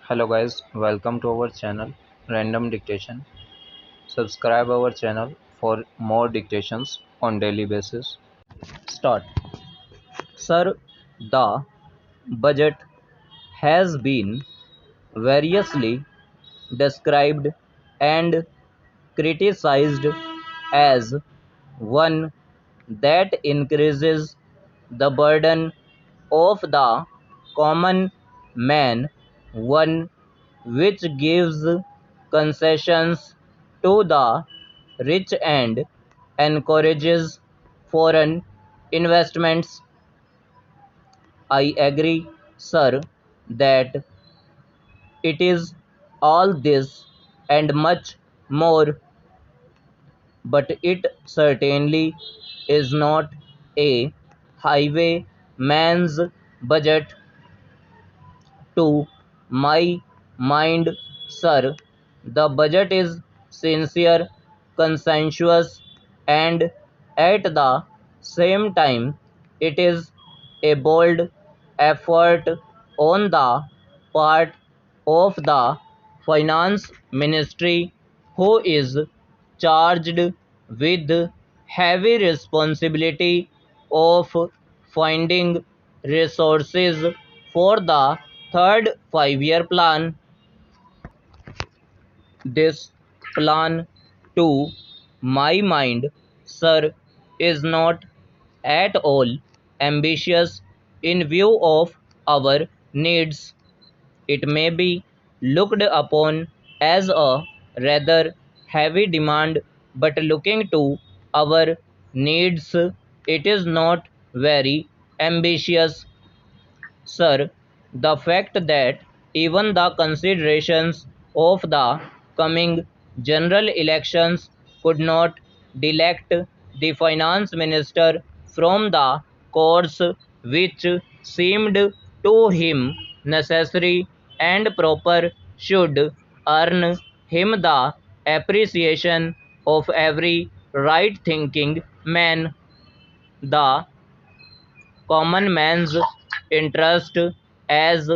Hello guys, welcome to our channel Random Dictation. Subscribe our channel for more dictations on daily basis. Start. Sir, the budget has been variously described and criticized as one that increases the burden of the common man, one which gives concessions to the rich and encourages foreign investments. I agree, sir, that it is all this and much more, but it certainly is not a highwayman's budget to my mind, sir. The budget is sincere, conscientious, and at the same time, it is a bold effort on the part of the finance ministry, who is charged with heavy responsibility of finding resources for the third five-year plan. This plan, to my mind, sir, is not at all ambitious in view of our needs. It may be looked upon as a rather heavy demand, but looking to our needs, it is not very ambitious. Sir, the fact that even the considerations of the coming general elections could not delect the finance minister from the course which seemed to him necessary and proper should earn him the appreciation of every right thinking man. The common man's interest, as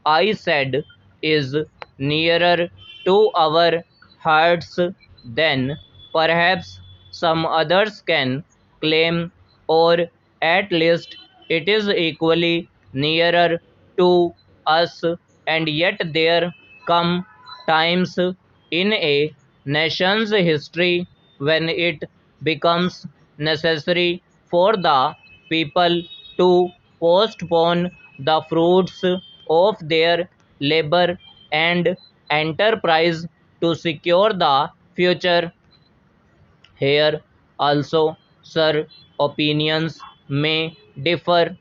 I said, is nearer to our hearts than perhaps some others can claim, or at least it is equally nearer to us, and yet there come times in a nation's history when it becomes necessary for the people to postpone the fruits of their labor and enterprise to secure the future. Here also, sir, opinions may differ.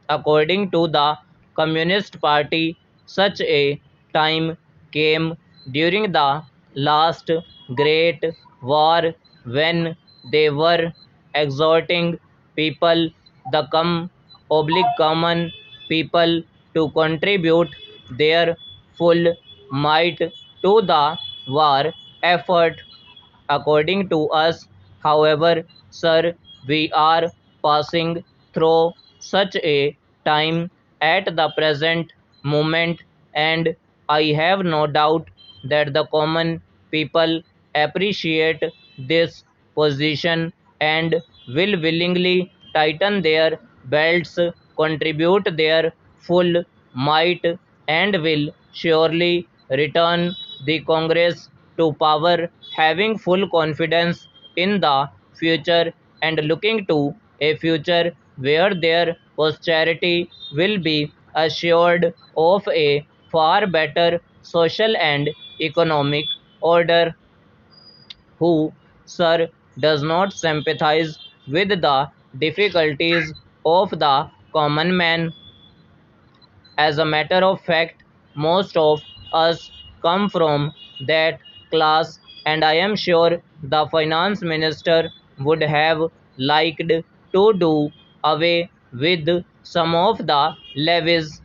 According to the Communist Party, such a time came during the last Great War when they were exhorting people, the common people, to contribute their full might to the war effort. According to us, however, sir, we are passing through such a time at the present moment, and I have no doubt that the common people appreciate this position and will willingly tighten their belts, contribute their full might, and will surely return the Congress to power, having full confidence in the future and looking to a future where their posterity will be assured of a far better social and economic order. Who, sir, does not sympathize with the difficulties of the common man? As a matter of fact, most of us come from that class, and I am sure the finance minister would have liked to do away with some of the levies.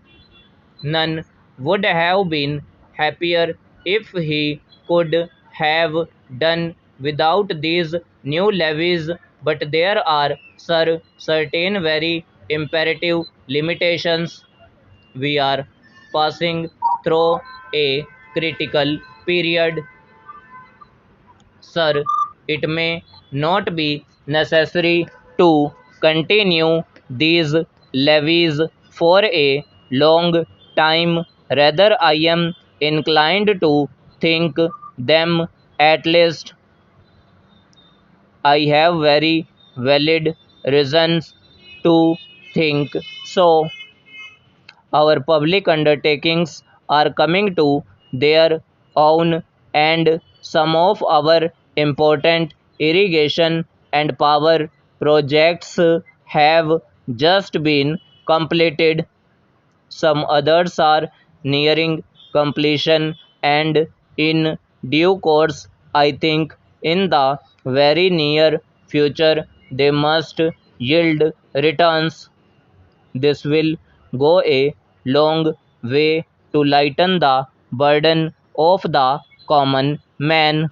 None would have been happier if he could have done without these new levies, but there are, sir, certain very imperative limitations. We are passing through a critical period. Sir, it may not be necessary to continue these levies for a long time. Rather, I am inclined to think them, at least I have very valid reasons to think so. Our public undertakings are coming to their own, and some of our important irrigation and power projects have just been completed. Some others are nearing completion, and in due course, I think in the very near future, they must yield returns. This will go a long way to lighten the burden of the common man.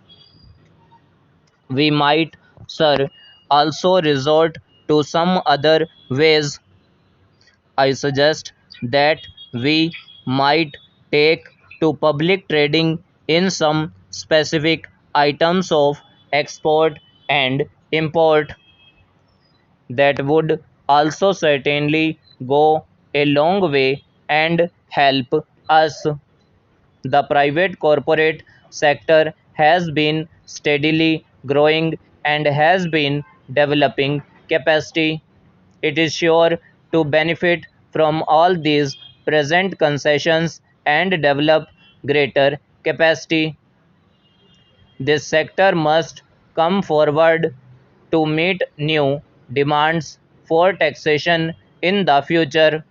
We might, sir, also resort to some other ways. I suggest that we might take to public trading in some specific items of export and import. That would also certainly go a long way and help us. The private corporate sector has been steadily growing and has been developing capacity. It is sure to benefit from all these present concessions and develop greater capacity. This sector must come forward to meet new demands for taxation in the future.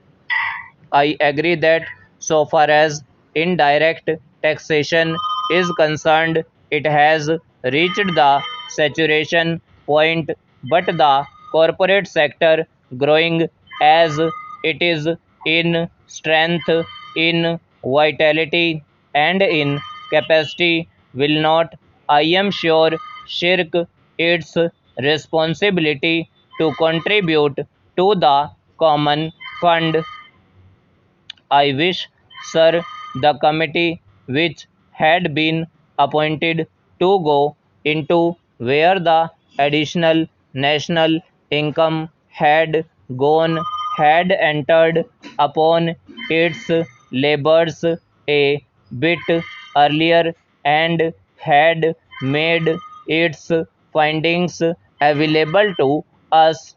I agree that so far as indirect taxation is concerned, it has reached the saturation point, but the corporate sector, growing as it is in strength, in vitality, and in capacity, will not, I am sure, shirk its responsibility to contribute to the common fund. I wish, sir, the committee which had been appointed to go into where the additional national income had gone had entered upon its labors a bit earlier and had made its findings available to us.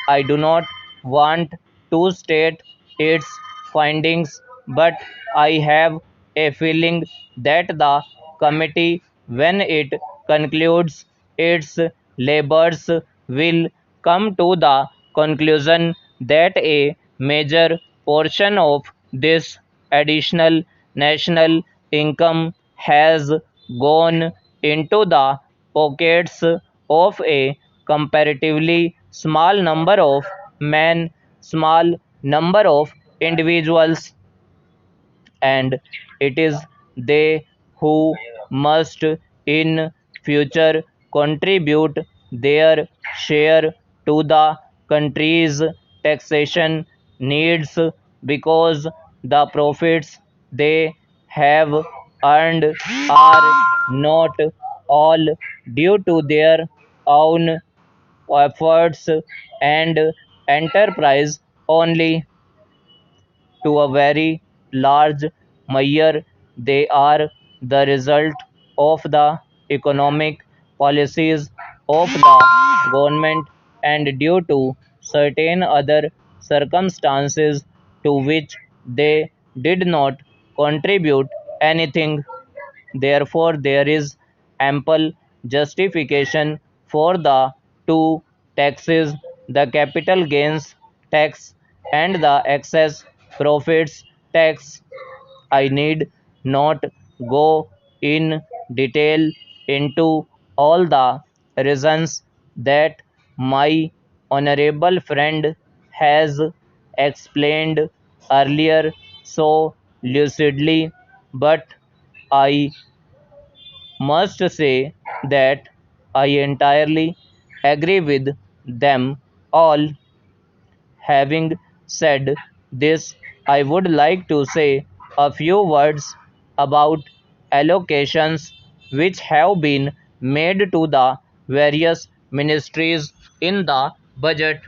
I do not want to state its findings, but I have a feeling that the committee, when it concludes its labors, will come to the conclusion that a major portion of this additional national income has gone into the pockets of a comparatively small number of individuals, and it is they who must in future contribute their share to the country's taxation needs, because the profits they have earned are not all due to their own efforts and enterprise. Only to a very large measure, they are the result of the economic policies of the government and due to certain other circumstances to which they did not contribute anything. Therefore, there is ample justification for the two taxes, the capital gains tax and the excess profits tax. I need not go in detail into all the reasons that my honorable friend has explained earlier so lucidly, but I must say that I entirely agree with them all. Having said this, I would like to say a few words about allocations which have been made to the various ministries in the budget